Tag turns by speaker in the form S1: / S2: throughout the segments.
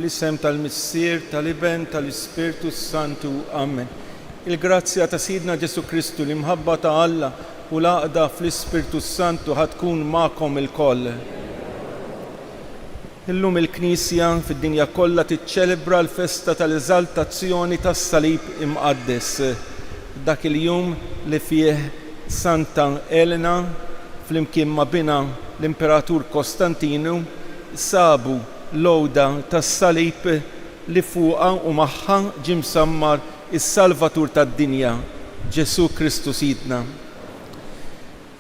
S1: fl-isem tal-Missier, tal-Iben, tal-Ispirtu Santu. Amen. Il-grazzja ta' Sidna Ġesu Kristu li mħabba ta' Alla u l-għaqda fl-Ispirtu Santu ħatkun ma'kom il-koll. Illum il-Knisja fid-dinja kollha tiċċelebra l-festa tal-eżaltazzjoni tas-Salib imqaddes. Dak il-jum li fih Santa Elena flimkien ma' bina l-Imperatur Kostantinu sabu l-għoda tas-Salib li fuqha u magħha ġie msammar is-Salvatur tad-dinja, Ġesu Kristu Sidna.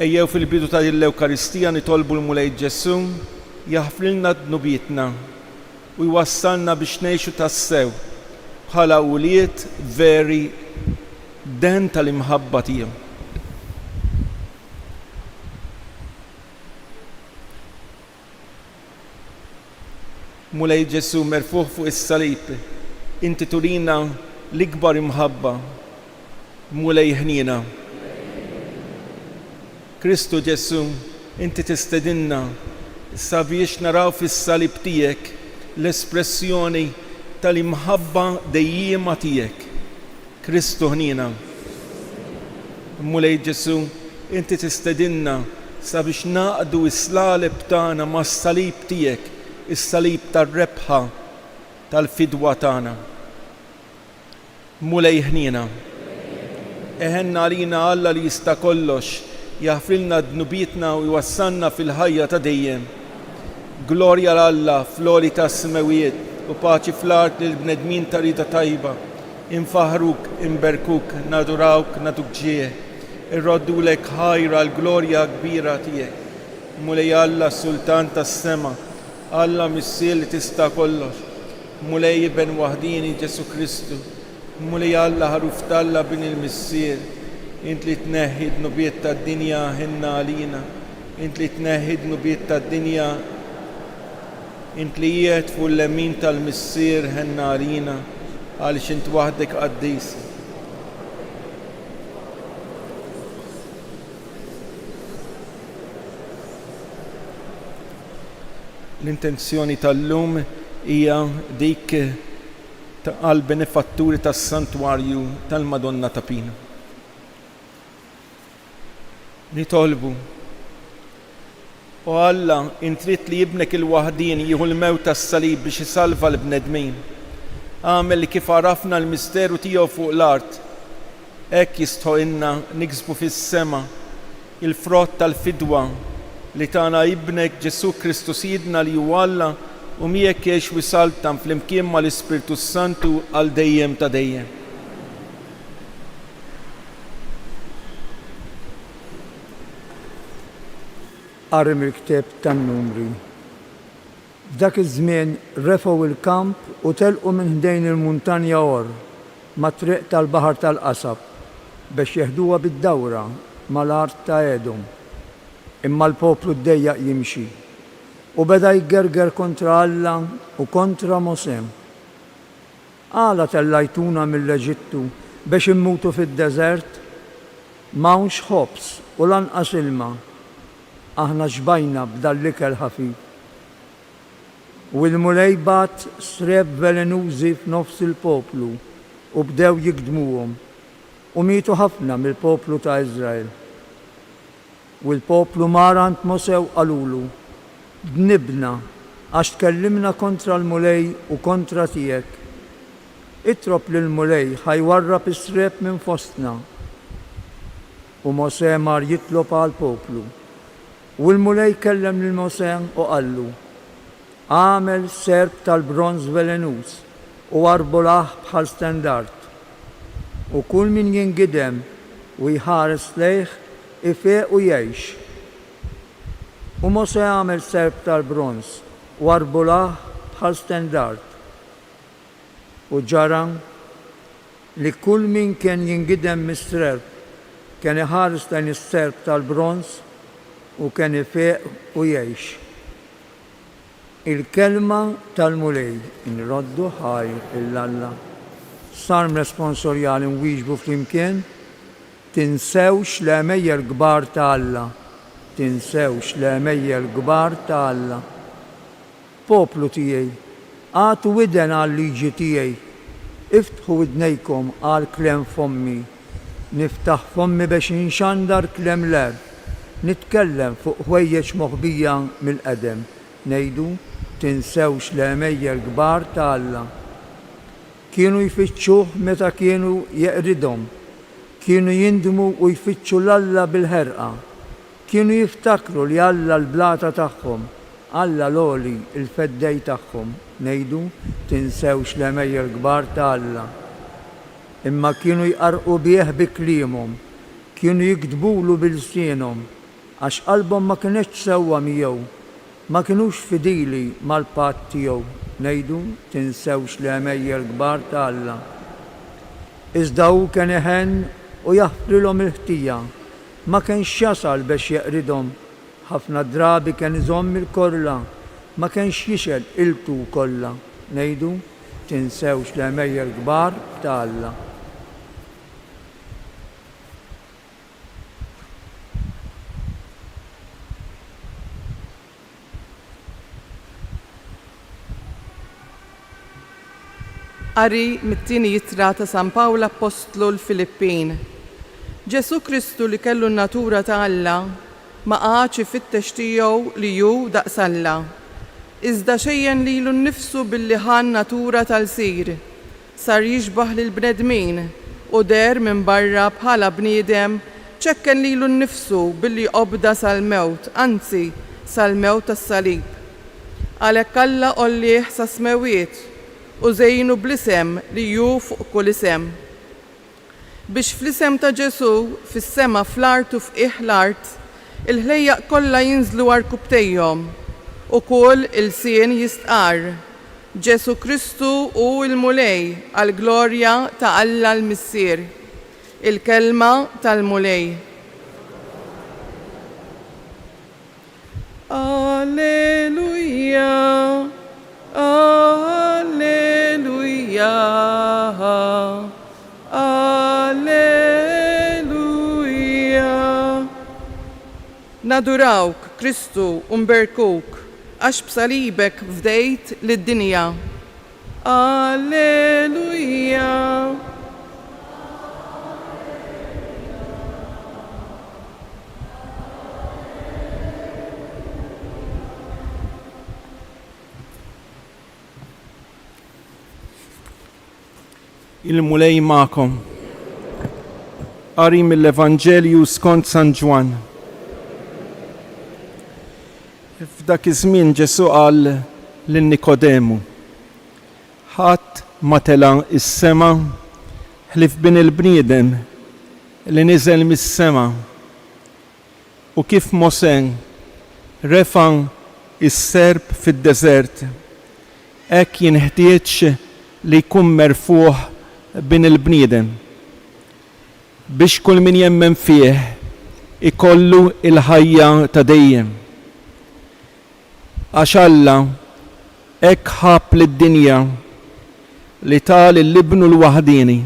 S1: Ejjew fil-bidu tal-Ewkaristija nitolbu l-Mulej Ġesu jaħfrilna d-nubietna u jwassalna biex ngħixu tassew bħala uliet veri den tal-imħabba tiegħu. Mulej Ġesu merfuħ fuq is-salib, inti turina l-ikbar imħabba, mulej ħnina. Kristu Ġesu, inti tistedinna sabiex naraw fis-salib tiegħek l-espressjoni tal-imħabba dejjiema tiegħek. Kristu ħnina. Mulej Ġesu, inti tistedinna sabiex naqdu is-slalib tagħna mas-salib tiegħek, is-salib tar-rebħa tal-fidwa tagħna. Mulej ħnina. Eħenna għalina Alla li jista' kollox, jaħfrilna d-nubietna u jwassalna fil-ħajja ta' dejjem. Glorja l-Alla fl-għoli tas-smewijiet u paċi fl-art lill-bnedmin ta' rida tajba. Infaħruk, imberkuk, nadurawk, naduk ġieħ. Irroddulek ħajra l-glorja kbira tiegħek. Mulej Alla Sultan tas-sema, Alla Missier li tista' kollox. Mulej Iben waħdini Ġesu Kristu. Mulej Alla ħaruf talla bin il-Missier. Int li tneħħi d-nubiet tad-dinja ħinna għalina. Int li tneħħi d-nubiet tad-dinja. Int li jiet fuq l-lemin tal-Missier ħinna għalina. Għaliex int waħdek qaddis. L-intenzjoni tal-lum hija dik għal benefatturi tas-santwarju tal-Madonna ta' Pina. Nitolbu u Alla intrid li jibnek il-waħdin jieħu l-mewt tas-salib biex isalva l-bnedmin. Għamel li kif għarafna l-misteru tiegħu fuq l-art, hekk jistħoqilna niksbu fis-sema il-frott tal-fidwa li tagħna ibnek Ġesu Kristu Sidna li huwa Alla u miegħek jgħix wisaltam flimkien mal-Ispirtu Santu għal dejjem ta' dejjem.
S2: Qarem il-ktieb tan-Numri. F'dak iż-żmien refgħu il-kamp u telqu minn ħdejn il-muntanja Or mat-triq tal-Baħar tal-Qasab biex jeħduha bid-dawra mal-art ta' Edom. Imma l-poplu ddejjaq jimxi u beda jgerger kontra Alla u kontra Mosè. Għala tellajtuna mill-Eġittu biex immutu fid-deżert, m'hawnx ħobs u lanqas ilma. Aħna xbajna b'dal-ikel ħafif. U l-mulej bat sreb velenużi f'nofs il-poplu u bdew jikdmuhom u mietu ħafna mill-poplu ta' Iżrael. U l-poplu marant Mosè qalulu, bnibna għax tkellimna kontra l-mulej u kontra tiegħek. Itrob lill-mulej ħajwarrab is-sreb minn fostna. U Mosè mar jitlob għall-poplu. U l-mulej kellem lil Mosè u qallu, għamel serb tal-bronz velenuż u arbolah bħal standard. U kull min jingidem u jħares lejh ifeq u jgħix. U Mosè għamel serb tal-bronz u arbolah bħal standard. U ġara li kull min kien jingidem mis-serb kien iħares lejn is-serb tal-bronz u kien ifeq u jgħix. Il-kelma tal-mulej inroddu ħajr il-Alla. Sarm responsorjali nwieġbu flimkien, tinsewx l-għemejja l-kbar ta' Alla. Tinsewx l-għemejja l-kbar ta' Alla. Poplu tiegħi, għatu widen għal-liġi tiegħi, iftħu widnejkom għal-klem fommi, niftaħ fommi biex inxandar klem l-erb, nitkellem fuq ħwejjeġ moħbija mill-qedem, ngħidu tinsewx l-għemejjer kbar ta' Alla. Kienu jfittxuh meta kienu jeqridhom, kienu jindmu u jfittxu l-Alla bil-ħerqa, kienu jiftakru li Alla l-blata tagħhom, Alla l-oli il-feddej tagħhom, ngħidu tinsewx l-għemejjer kbar ta' Alla. Imma kienu jqarqu bih bi kliemhom, kienu jikdbulu bil-sienhom, għax qalbhom ma kienx sewwa miegħu, ma kienux fidili mal-patt tiegħu, ngħidu tinsewx l-għemejjer kbar ta' Alla. Iżda hu kien iħenn u jaħfrilhom il-ħtija, ma kienx jasal biex jeqridhom, ħafna drabi kien iżomm il-korla, ma kienx jixel iltu kollha, ngħidu tinsewx l-għemejjer kbar ta' Alla.
S3: Qari mit-tieni jittra ta' San Pawlu Apostlu l-Filippin. Ġesu Kristu li kellu n-natura ta' Alla ma qagħadx ifittex tiegħu li hu daqs Alla. Iżda xejjen lilu nnifsu billi ħan natura tal-sir. Sar jixbaħ lil bnedmin u der minn barra bħala bniedem ċekken lilu nnifsu billi qobda sal-mewt, anzi sal-mewt tas-salib. Għalhekk Alla qollih sa smewiet u żejnu bl-isem li hu fuq kull isem. Biex fl-isem ta' Ġesu fis-sema fl-art u f'qiegħ l-art il-ħlejjaq kollha jinżlu għarkubtejhom u kull il-sien jistqar. Ġesu Kristu hu l-mulej għall-glorja ta' Alla l-Missier. Il-kelma tal-mulej. Alleluja. Alleluja, Alleluja. Nadurawk, Kristu, umberkuk, għax b'salibek fdejt lid-dinja. Alleluja.
S1: Il-mulej ma'kom. Qari mill-Evanġelju skont San Ġwan. F'dak iż-żmien Ġesu qal lil Nikodemu: ħadd ma tela s-sema ħlief bin il-bniedem li niżel mis-sema u kif Mosè refa' is-serb fid-deżert, hekk jinħtieġ li jkun merfuħ bin il-bniedem biex kull min jemmen fih ikollu il-ħajja ta' dejjem. Għax Alla hekk ħabb lid-dinja li tal l-ibnu l-waħdini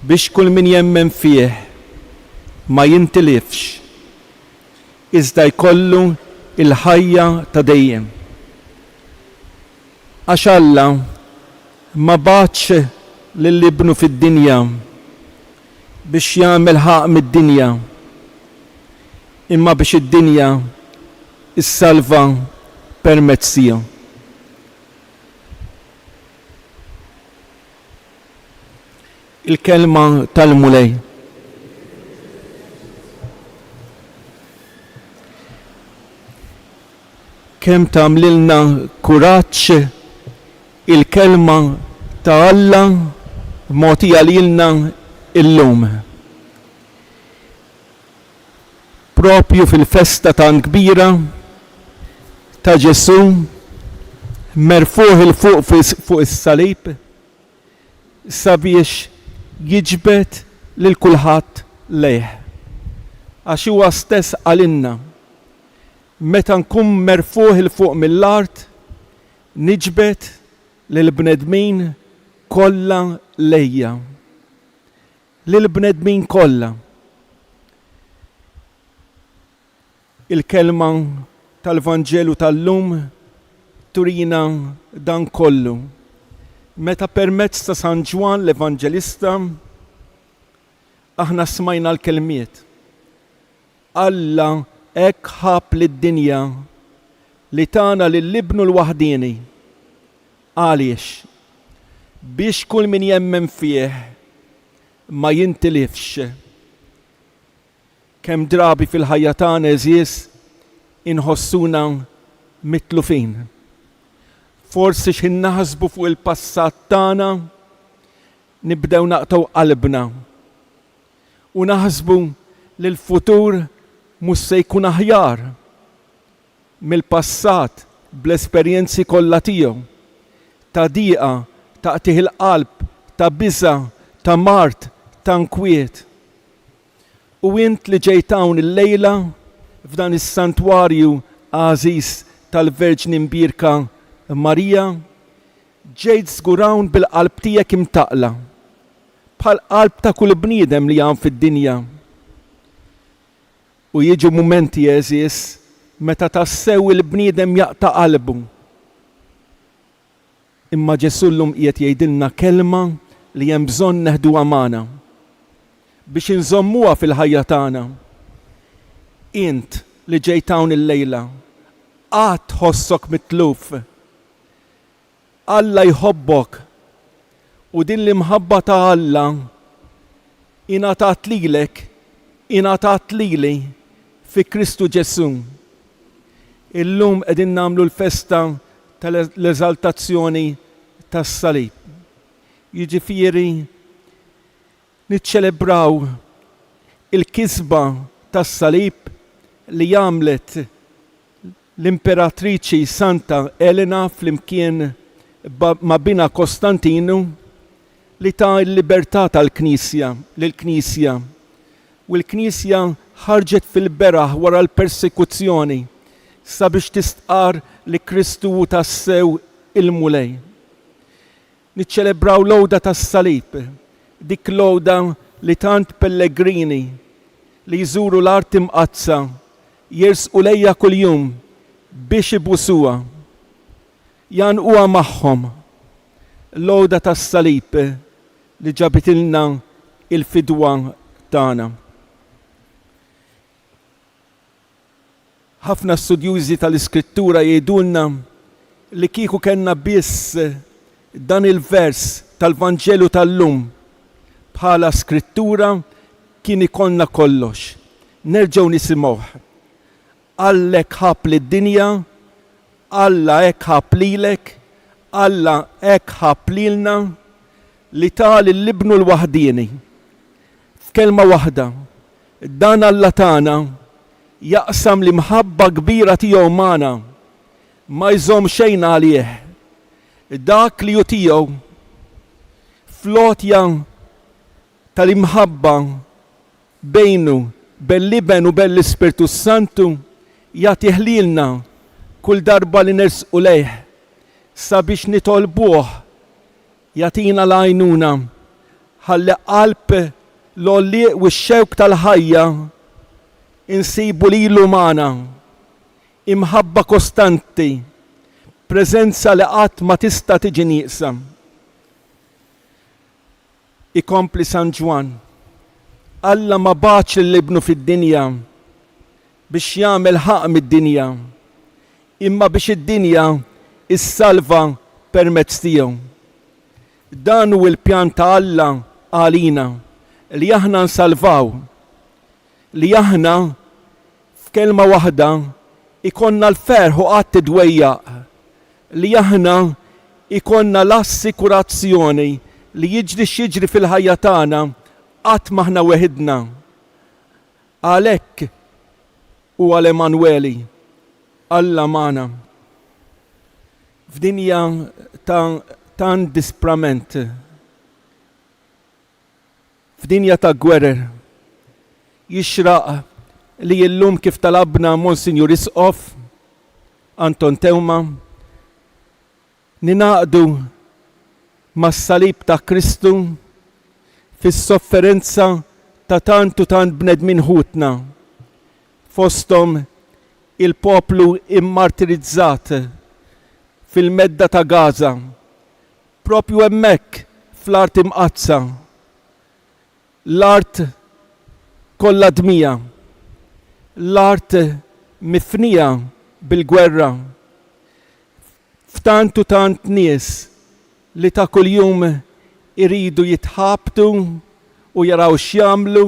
S1: biex kull min jemmen fih ma jintilifx iżda jkollu il-ħajja ta' dejjem. Għax Alla ma bagħatx lill-ibnu fid-dinja biex jagħmel ħaq mid-dinja, imma biex id-dinja issalva permezz tiegħu. Il-kelma tal-mulej. Kemm tagħmlilna kuraġġ il-kelma ta' Alla mogħtija lilna illum. Propju fil-festa tan kbira ta' Ġesu merfuħ il-fuq fuq is-salib sabiex jiġbed lil kulħadd lejh. Għax huwa stess għalinna meta nkun merfuħ il-fuq mill-art niġbed lil bnedmin kollha lejja. Lil bnedmin kollha. Il-kelma tal-Vanġelu tal-lum turina dan kollu. Meta permezz ta' San Ġwan l-Evanġelista aħna smajna l-kelmiet. Alla hekk ħab lid-dinja li tana lill-Ibnu l-waħdieni. Għaliex? Biex kull min jemmen fih ma jintilifx. Kemm drabi fil-ħajja tagħna eżies inħossuna mitlufin. Forsi xi naħsbu fuq il-passat tagħna nibdew naqtaw qalbna u naħsbu li l-futur mhux se jkun aħjar mill-passat bl-esperjenzi kollha tiegħu ta' dieqa, ta' qtieħ il-qalb, ta' biża', ta' mart, ta' nkwiet. U int li ġejt hawn il-lejla f'dan is-santwarju għażiż tal-Verġni Mbierka Marija, ġejt żgur hawn bil-qalb tiegħek imtaqla, bħal qalb ta' kull bniedem li hawn fid-dinja. U jiġu mumenti eżies meta tassew il-bniedem jaqta' qalbu. Imma Ġesu llum qiegħed jgħidilna kelma li hemm bżonn neħduha magħna biex inżommuha fil-ħajja tagħna. Int li ġejt hawn il-lejla qatt tħossok mitluf. Alla jħobbok u din l-imħabba ta' Alla ingħatat lilek, ingħatat lili fi Kristu Ġesu. Illum qegħdin nagħmlu l-festa tal-eżaltazzjoni tas-salib. Jiġifieri niċċelebraw il-kisba tas-salib li għamlet l-imperatriċi Santa Elena flimkien ma' bina Kostantinu li ta' l-libertà tal-Knisja lill-Knisja. U l-Knisja ħarġet fil-beraħ wara l-persekuzzjoni sabiex tistqar li Kristu tassew il-mulej. Niċċelebraw l-għoda tas-salib, dik l-għoda li tant pellegrini li jżuru l-art imqazza jersqu lejja kuljum biex ibusuha, janquha magħhom. L-għoda tas-salib li ġabitilna il-fidwa tagħna. Ħafna studjużi tal-Iskrittura jgħidulna li kieku kellna biss dan il-vers tal-Vanġelu tal-lum bħala skrittura kien ikollna kollox. Nerġgħu nisimgħuh. Allek ħab lid-dinja, Alla hekk ħab lilek, Alla hekk ħab lilna li tal l-Ibnu l-waħdieni. F'kelma waħda, dan Alla tagħna jaqsam l-imħabba kbira tiegħu magħna, ma jżomm xejn għalih. Dak li hu tiegħu flotja tal-imħabba bejnu bel-Liben u bell-Ispirtu Santu jagħtih lilna kull darba li nersqu lejh sabiex nitolbuh jagħtina l-għajnuna ħalli qalb l-għollieq u x-xewk tal-ħajja insibu lilu magħna, imħabba kostanti, preżenza li qatt ma tista' tiġi nieqsa. Ikompli San Ġwan, Alla ma baċ l-Ibnu fid-dinja biex jagħmel ħaq mid-dinja, imma biex id-dinja issalva permezz tiegħu. Dan hu l-pjan ta' Alla għalina li aħna nsalvaw, li aħna f'kelma waħda ikonna l-ferħ u qatt tidwejjaq, li aħna ikonna l-assikurazzjoni li jiġri x'jiġri fil-ħajja tagħna qatt maħna weħidna. Għalhekk u għal Emanueli, Alla magħna. F'dinja ta' disprament, f'dinja ta' gwerer, jixraq li jillum kif talabna Monsignor Isqof Anton Tewma ninaqdu mas-salib ta' Kristu fis-sofferenza ta' tantu tant bnedmin ħutna fosthom il-poplu immartirizzat fil-medda ta' Gaza, propju hemmhekk fl-art imqazza, l-art kollha dmija, l-art mifnija bil-gwerra, f'tant u tant nies li ta' kuljum iridu jitħabtu u jaraw x'jagħmlu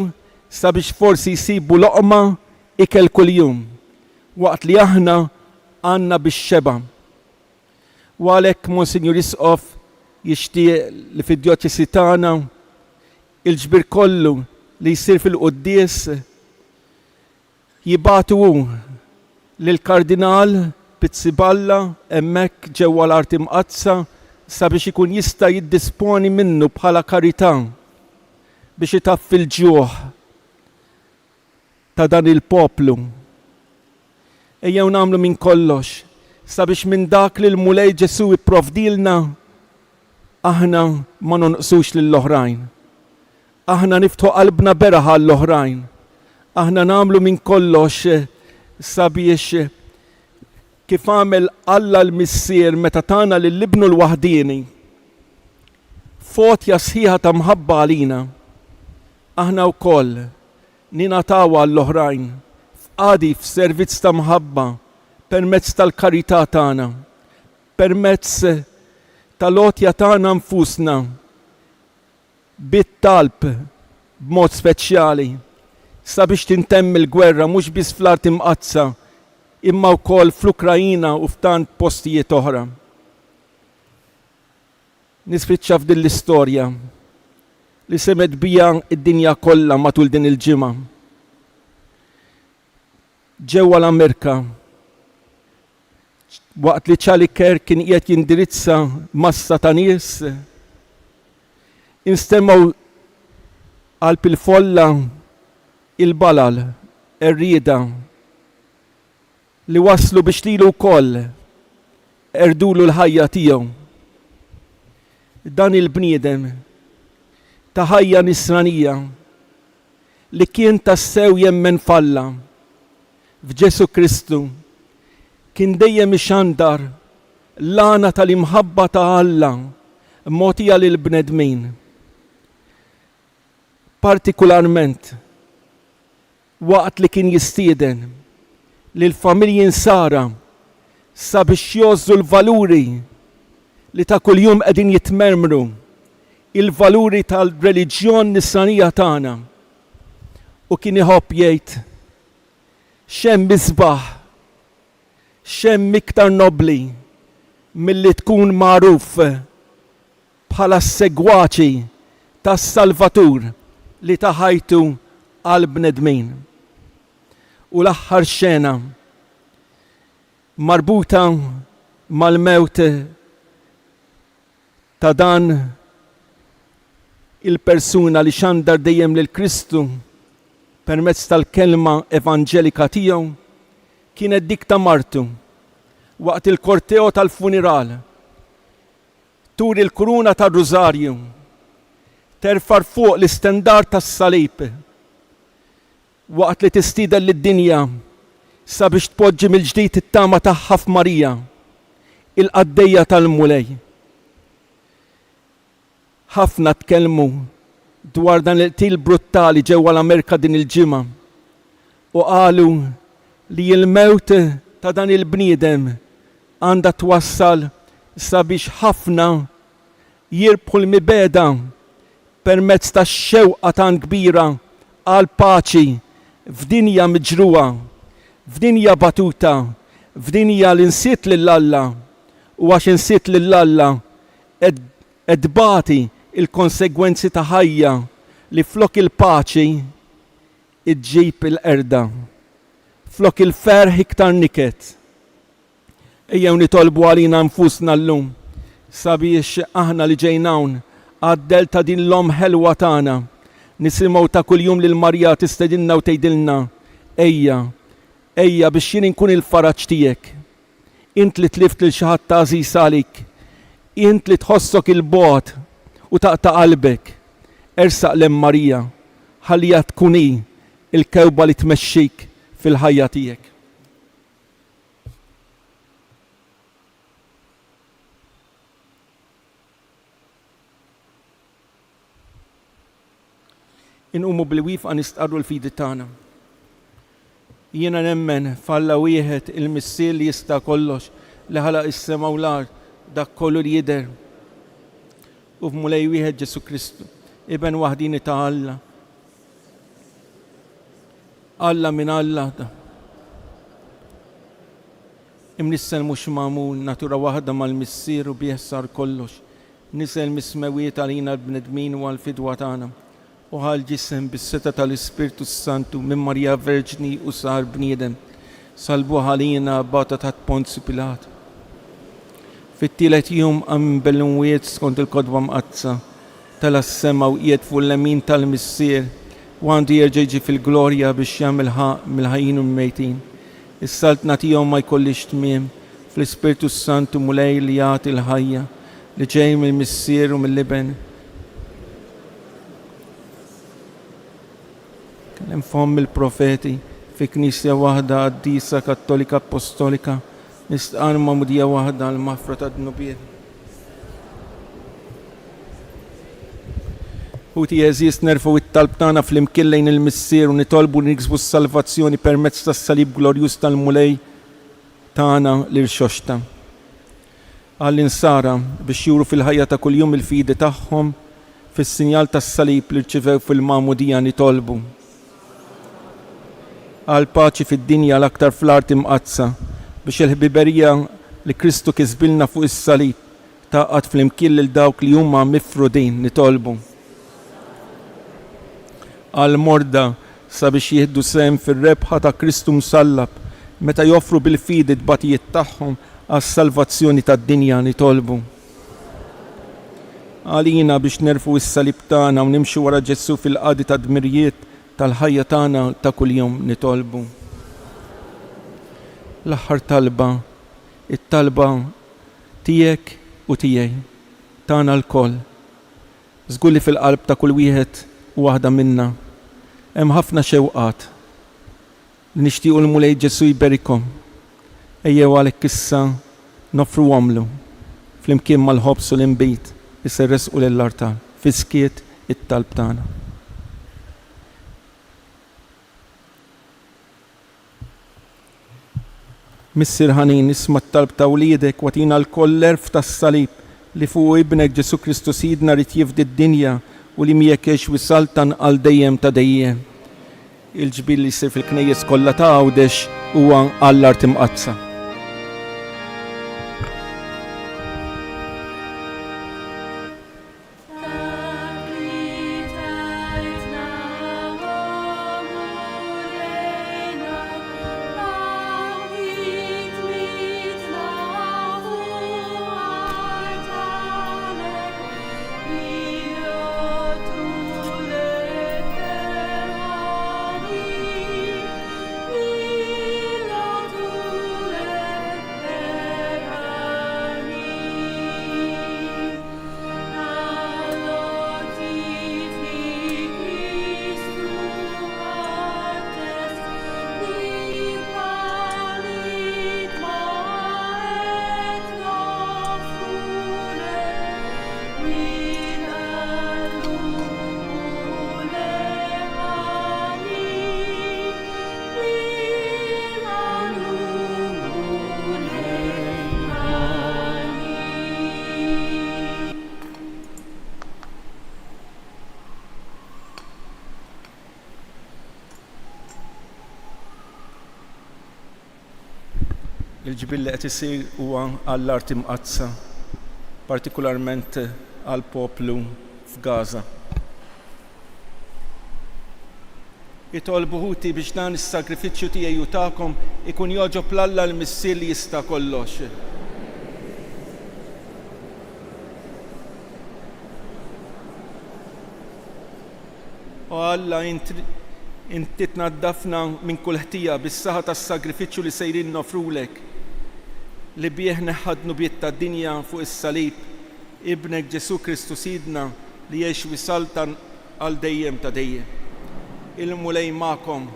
S1: sabiex forsi jsibu loqma ikel kuljum, waqt li aħna għandna bix-xeba. U għalhekk Monsignor Isqof jixtieq li fid-djoċesi tagħna il-ġbir kollu li jsir fil-quddies jibatu lill-Kardinal Pizziballa hemmhekk ġewwa l-art imqazza sabiex ikun jista' jiddisponi minnu bħala karità biex itaffi l-ġuħ ta' dan il-poplu. Ejjew nagħmlu minn kollox sabiex minn dak li l-Mulej Ġesu ipprovdilna aħna ma nonqsux lill-oħrajn. Aħna niftħu qalbna beraħ għall-oħrajn. Aħna nagħmlu minn kollox sabiex kif għamel Alla l-Missier meta tana lill-ibnu l-waħdieni fotja sħiħa ta' mħabba għalina, aħna wkoll ninataw għall-oħrajn f'qadi f'servizz ta' mħabba permezz tal-karità tagħna, permezz tal-għotja tagħna nfusna bit-talb b'mod speċjali sabiex tintemm il-gwerra mhux biss fl-art imqazza imma wkoll fl-Ukrajina u f'tant postijiet oħra. Nispiċċa f'din l-istorja li semet bija id-dinja kollha matul din il-ġimgħa. Ġewwa l-Amerika, waqt li Charlie Kirk kien qiegħed jindirizza massa ta' nies, instemgħu qalb il-folla il-balal, ir-rieda li waslu biex lilu wkoll erdulu l-ħajja tiegħu. Dan il-bniedem ta' ħajja nisranija li kien tassew jemmen falla f'Ġesu Kristu kien dejjem ixandar l-għana tal-imħabba ta' Alla mogħtija lil bnedmin. Partikolarment waqt li kien jistieden lil familji nsara sabiex jgħozzu l-valuri li ta' kuljum qegħdin jitmermru, il-valuri tal-reliġjon nisranija tagħna. U kien iħobb jgħid x'hemm misbaħ, x'hemm iktar nobbli milli tkun magħruf bħala segwaċi tas-Salvatur li ta' ħajtu għal bnedmin. U l-aħħar xena marbuta mal-mewt ta' dan il-persuna li xandar dejjem lil Kristu permezz tal-kelma evanġelika tiegħu kienet dik ta' Martu waqt il-korteo tal-funeral tur il-kuruna tar-Rużarju terfar fuq l-istendar tas-salib waqt li tistieden lid-dinja sabiex tpoġġi mill-ġdid it-tama tagħha f'Marija, il-qaddejja tal-Mulej. Ħafna tkellmu dwar dan il-qtil bruttali ġewwa l-Amerika din il-ġimgħa u qalu li l-mewt ta' dan il-bniedem għandha twassal sabiex ħafna jirbħu l-mibeda permezz tax-xewqa tant kbira għal paċi f'dinja miġruha, f'dinja batuta, f'dinja li nsiet lill-Alla u għax insiet lill-Alla qed bati il-konsegwenzi ta' ħajja li flok il-paċi iġġib il-qerda, flok il-ferħ iktar niket. Ejjew nitolbu għalina nfusna llum sabiex aħna li ġejna hawn għaddel ta' din l-om ħelwa tagħna nisimgħu ta' kuljum lil Marja tistedilna u tgħidilna ejja biex jien inkun il-faraġġ tiegħek. Int li tlift lil xi ħadd ta' għażiż għalik, int li tħossok il-bogħod u taqta' qalbek, ersaq lem Marija ħallija tkun hi il-kewba li tmexxik fil-ħajja tiegħek. inqumu bil-wifqa nistqarru l-fidi tagħna. Jiena nemmen f'Alla wieħed il-missier li jista' kollox li ħalaq is-sema u l-ard dak kollu li jidher. U f'Mulej wieħed Ġesu Kristu, Iben waħdini ta' Alla. Alla minn Alla da. Imnissel mhux magħmul natura waħda mal-missier u bih sar kollox. Nisel mismewiet għalina l-bnedmin u għal-fidwa tagħna. U ħal ġisem bis-seta tal-Ispirtu Santu minn Marja Verġni u sar bniedem. Salbu ħalina bata taħt Ponzju Pilat. Fit-tielet jum għam bellunwiet skont il-kodba mqazza tal-assema u qiegħed fuq l-lemin tal-missier u għandu jerġa' jiġi fil-glorja biex jagħmel ħaq mill-ħajjin u l-mejtin. Is-salt nagħtihom ma jkollix tmiem fl-Ispirtu Santu mulej li jagħti l-ħajja li ġej mill-missier u mill-liben. Kellem fom il-profeti fi knisja waħda qaddisa kattolika apostolika nistqarma mudija waħda l-mafra ta' dnubiet. U jeżis nerfu it-talb tagħna fl-imkien lejn il-missier u nitolbu niksbu s-salvazzjoni permezz tas-salib glorjuż tal-mulej tagħna l-irxoxta. Għall-insara biex juru fil-ħajja ta' kuljum il-fidi tagħhom fis-sinjal tas-salib li rċivew fil-magħmudija nitolbu. Għal paċi fid-dinja l-aktar fl-art imqazza biex il-ħbiberija li Kristu kisbilna fuq is-salib taqgħod fl-imkien lil dawk li huma mifrudin nitolbu. Għal morda sabiex jieħdu sehem fir-rebħa ta' Kristu msallab meta joffru bil-fidi d-batijiet tagħhom għas-salvazzjoni tad-dinja nitolbu. Għalina biex nerfu s-salib tagħna u nimxu wara Ġesu fil-qadi ta' dmirijiet tal-ħajja tagħna ta' kuljum nitolbu. L-aħħar talba, it-talba tiegħek u tiegħi, tagħna l-koll. Żgur li fil-qalb ta' kull wieħed u waħda minna hemm ħafna xewqat li nixtiequ l-mulej Ġesu jberikhom. Ejjew għalhekk issa nofru għamlu flimkien mal-ħobs u l-inbit isserresqu lill-artar fi skiet it-talb tagħna. Missier ħanin isma' t-talb ta' wliedek watina l-koll l-erf tas-salib li fuq ibnek Ġesu Kristu sidna rid jifdi d-dinja u li miegħek wisaltan għal dejjem ta' dejjem. Il-ġbir li jsir fil-knejjes kollha ta' għawdex huwa għall-art imqazza. Il-ġbir li qed isir huwa għall-art imqazza, partikolarment għall-poplu f'Gaza. Jitolbu ħuti biex dan is-sagrifiċċju tiegħi u tagħkom ikun joġob l-Alla l-missier li jista' kollox. U Alla inti tnaddafna minn kull ħtija bis-saħħa tas-sagrifiċċju li sejrin nofrulek li bih neħħadnu biet tad-dinja fuq is-salib ibnek Ġesu Kristu sidna li jgħix wisaltan għal dejjem ta' dejjem. Il-mulej magħkom,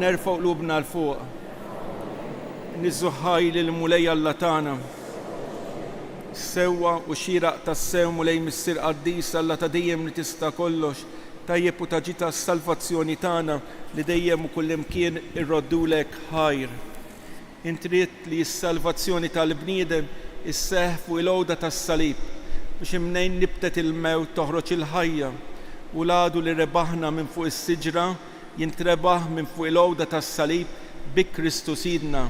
S1: nerfgħu qlubna l fuq, niżuħħaj lil mulej Alla tagħna. Sewwa u xieraq tas-sew mulej missier qaddis Alla ta' dejjem li tista' kollox, tajjeb u taġita s-salvazzjoni tagħna li dejjem u kullimkien irroddulek ħajr. Int ried li s-salvazzjoni tal-bniedem isseħħ fuq il-għowda tas-salib biex imnejn nibtet il-mewt toħroġ il-ħajja u l-għadu li rebaħna minn fuq is-siġra jintrebaħ minn fuq il-għowda tas-salib bi Kristu sidna.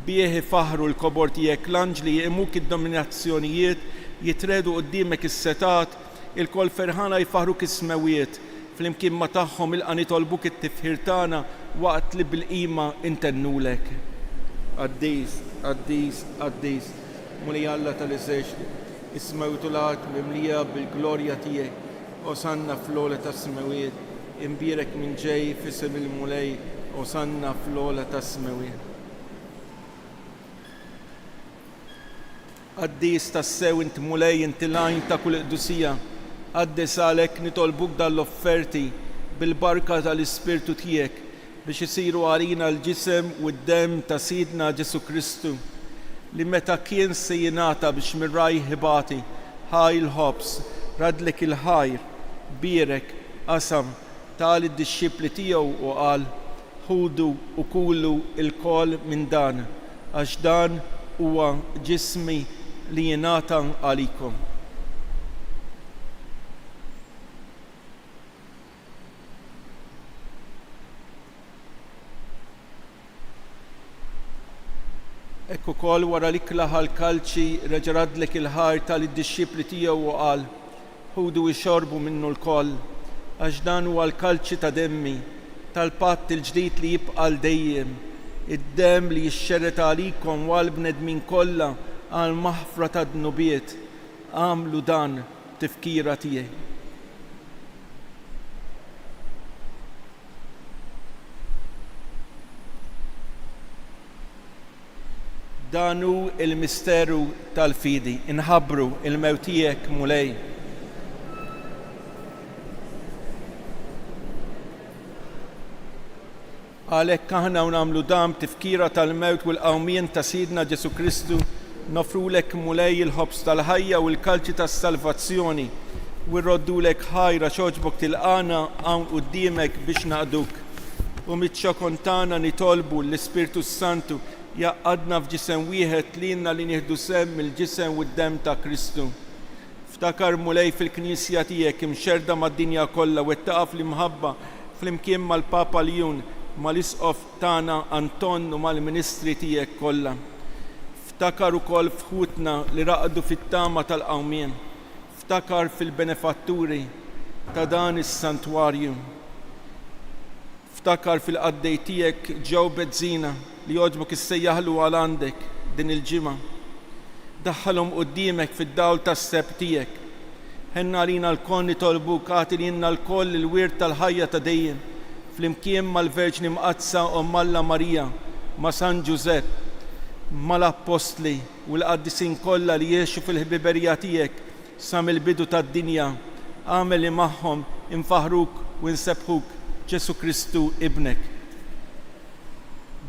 S1: Bih ifaħru l-kobor tiegħek l-anġli jqimuk id-dominazzjonijiet jitredu qudiemek is-setat il-kol ferħana jfaħruk is-smewiet flimkien ma tagħhom ilqa' nitolbuk it-tifħir tagħna waqt li bil-qima intennulek. Qaddis, qaddis, qaddis, mulej Alla tal-Iżeċli, ismewtulat mimlija bil-glorja tiegħek, osanna fl-ola tas-smewiet, imbierek minn ġej f'isem il-mulej, osanna fl-ola tas-smewiet. Qaddis tas-sew int mulej inti lajn ta' kull qdusija, qaddis għalhekk nitolbuk dal-offerti bil-barka tal-Ispirtu tiegħek biex isiru għalina l-ġisem u d-dem ta' Sidna Ġesu Kristu li meta kien se jingħata biex mirraj ħibati ħaj il-ħobs radlek il-ħajr bierek qasam tal id-dixxipli tiegħu u qal ħudu u kulu il-kol minn dan għax dan huwa ġismi li jingħata għalikom. Ekku kol wara li klaħa l-kalċi reġaradlek il-ħar tal-id-dixxipli tiegħu u qal ħudu ixorbu minnu l-koll għax dan huwa l-kalċi ta' demmi tal-patt il-ġdid li jibqa' l-dejjem id-dem li jixxerret għalikom u għall-bnedmin kollha għal maħfra ta' dnubiet għamlu dan tifkira tiegħi. Danu il-misteru tal-fidi, inħabru il-mewtijek mulej. Għalek aħna unamlu dam tifkira tal-mewt u l-qawmien ta' Sidna Ġesu Kristu, nofrulek mulej il-ħobs tal-ħajja u l-kalċi tas-salvazzjoni, u rroddulek ħajra xoġbok tilqana hawn qudiemek biex naqduk. U mitxokontana nitolbu l-Ispirtu Santu jaqqadna f'ġisem wieħed lilna li nieħdu semm il-ġisem u d-dem ta' Kristu. Ftakar mulej fil-Knisja tiegħek imxerda mad-dinja kollha u ttaqaf l-imħabba flimkien mal-Papa Ljun mal-isqof tagħna Anton u mal-ministri tiegħek kollha. Ftakar ukoll fħutna li raqdu fit-tama tal-qawmien. Ftakar fil-benefatturi ta' dan is-santwarju. Ftakar fil-qaddej tiegħek ġew Bezzina li joġbok issejjaħlu għal għandek din il-ġimgħa. Daħħalhom quddiemek fid-dawl tas-seb tiegħek. Ħenna lina l-koll nitolbuk għati lilna l-koll il-wirt tal-ħajja ta' dejjem flimkien mal-Verġni Mqazza u Malla Marija, ma' San Ġusepp, mal-Apostli u l-qaddisin kollha li jgħixu fil-ħbiberija tiegħek sa mill-bidu tad-dinja. Għamel li magħhom infaħruk u nsebħuk Ġesu Kristu ibnek.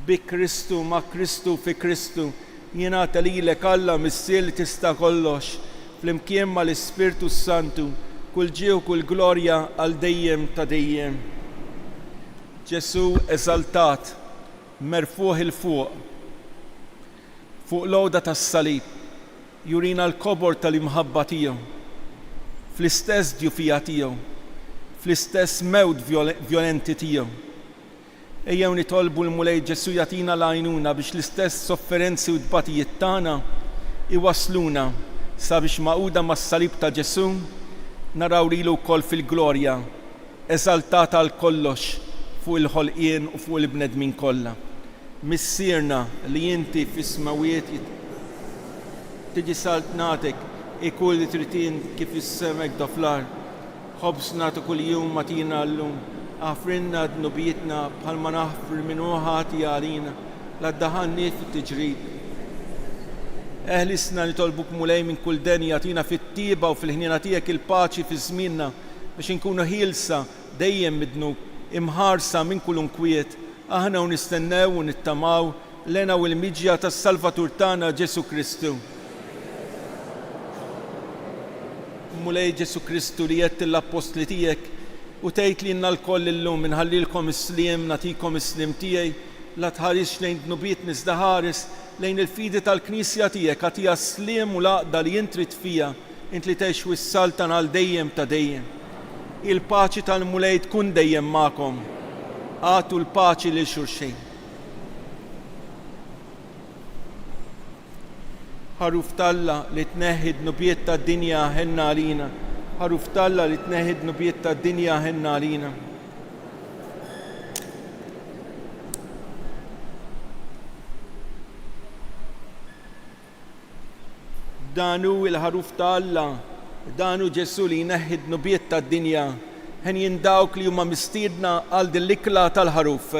S1: Bi Kristu, ma' Kristu, fi Kristu, jingħata lilek Alla missier li tista' kollox, flimkien mal-Ispirtu Santu, kull ġieħ u kull glorja għal dejjem ta' dejjem. Ġesu eżaltat, merfuħ il-fuq, fuq l-għowda tas-salib, jurina l-kobor tal-imħabba tiegħu, fl-istess djufija tiegħu, fl-istess mewt violenti tiegħu. Ejjew nitolbu l-mulej Ġesu jagħtina l-għajnuna biex l-istess sofferenzi u dbatijiet tagħna iwasluna sabiex maquda mas-salib ta' Ġesu naraw lilu wkoll fil-glorja, eżaltata għal kollox fuq il-ħolqien u fuq il-bnedmin kollha. Missierna li inti fis-smawiet tiġi saltnatek ikul li tritin kif is-semek doflar. Ħobsna ta' kuljum matina llum, għafrinna d-nubietna bħalma naħfr minnu ħati għalina, l-addaħanni fit-tiġrib. Eħlisna nitolbuk mulej minn kull den jatina fit-tiba u fil-ħnina tiegħek il-paċi fi żmienna biex inkunu ħilsa dejjem midnuk, imħarsa minn kull inkwiet, aħna u nistennew u nittamaw lena u l-miġja tas-Salvatur tagħna Ġesu Kristu. Mulej Ġesu Kristu li jett l-apostli tiegħek u tgħid li lna l-koll illum inħallilkom is-sliem, nagħtikom is-sliem tiegħi, la tħares lejn dnubiet iżda ħares lejn il-fidi tal-Knisja tiegħek, għatiha sliem u laqda li jintrid fija, int li tgħix wis-saltan għal dejjem ta' dejjem. Il-paċi tal-Mulej tkun dejjem magħkom. Għatu l-paċi lil xulxejn. ħaruf talla li tneħħi d-nubiet tad-dinja ħenna għalina. ħaruf talla li tneħħi d-nubiet tad-dinja ħenna għalina. Danu il-ħaruf talla, danu Ġesu li jneħħi d-nubiet tad-dinja. Ħen jindawk li huma mistiedna għal din l-ikla tal-ħaruf.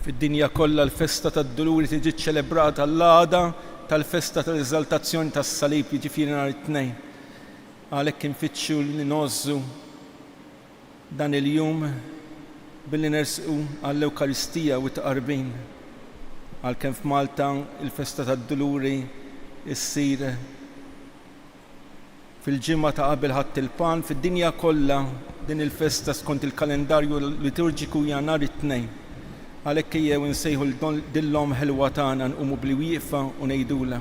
S1: Fid-dinja kollha l-festa tad-Duluri tiġi ċċelebrata l-għada tal-festa tal-eżaltazzjoni tas-salib jiġifieri nhar it-tnejn. Għalhekk infittxu li nozzu dan il-jum billi nersqu għall-Ewkaristija u tqarbin. Għalkemm f'Malta il-festa tad-Duluri issir fil-ġimgħa ta' qabel ħadd il-pan, fid-dinja kollha din il-festa skont il-kalendarju liturġiku hija nhar it-tnejn. Għalhekk ejjew insejħu dillhom ħelwa tagħna nqumu bli wieqfa u ngħidula.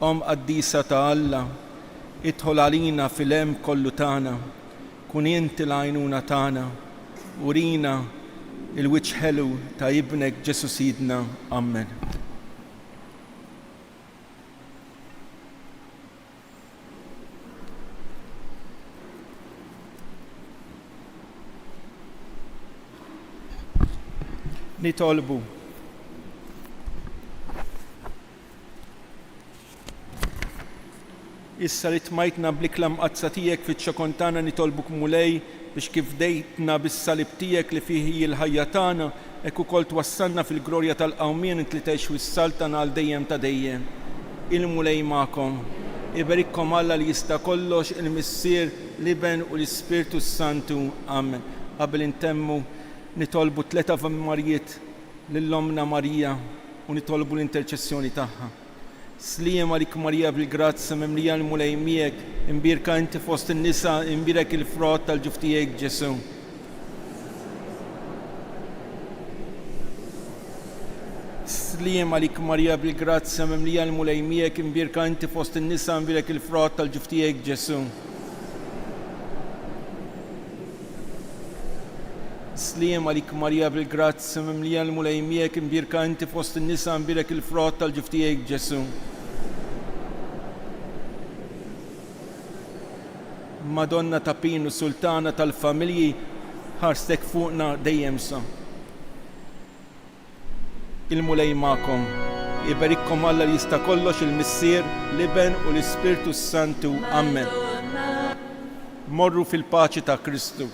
S1: Om qaddisa ta' Alla, idħol għalina fil-hemm kollu tagħna, kun inti l-għajnuna tagħna, urina il-wiċċ ħelu ta' ibnek Ġesu Sidna. Amen. Nitolbu. Issa li tmajtna bl-iklam qazza tiegħek fiċ-ċokontana nitolbuk mulej biex kif dejtna bis-salib tiegħek li fih il-ħajja tagħna hekk ukoll twassalna fil-glorja tal-qawmien li tgħix fis-salt tagħna għal dejjem ta' dejjem. Il-mulej magħkom. Iberikkom Alla li jista' kollox il-Missier, l-Iben u l-Ispirtu Santu. Amen. Qabel intemmu nitolbu 3 Ave Marijiet lill-Omna Marija u nitolbu l-interċessjoni tagħha. Sliem għalik Marija bil-grazza mimlija l-mulej miegħek, imbirka inti fost in-nisa, imbirek il-frott tal-ġuf tiegħek Ġesu. Sliem għalik Marija bil-grazza mimlija l-mulej miegħek, imbirka inti fost in-nisa, imbirek il-frott tal-ġuf tiegħek Ġesu. Sliem għalik Marija bil-grazza mimlija l-mulej miegħek, imbirka inti fost in-nisa, imbirek il-frott tal-ġuf tiegħek Ġesu. Madonna ta' Pinu, Sultana tal-familji, ħarstek fuqna dejjem sa. Il-mulej magħkom, iberikkom Alla li jista' kollox il-Missier, l-Iben u l-Ispirtu Santu. Amen. Morru fil-paċi ta' Kristu.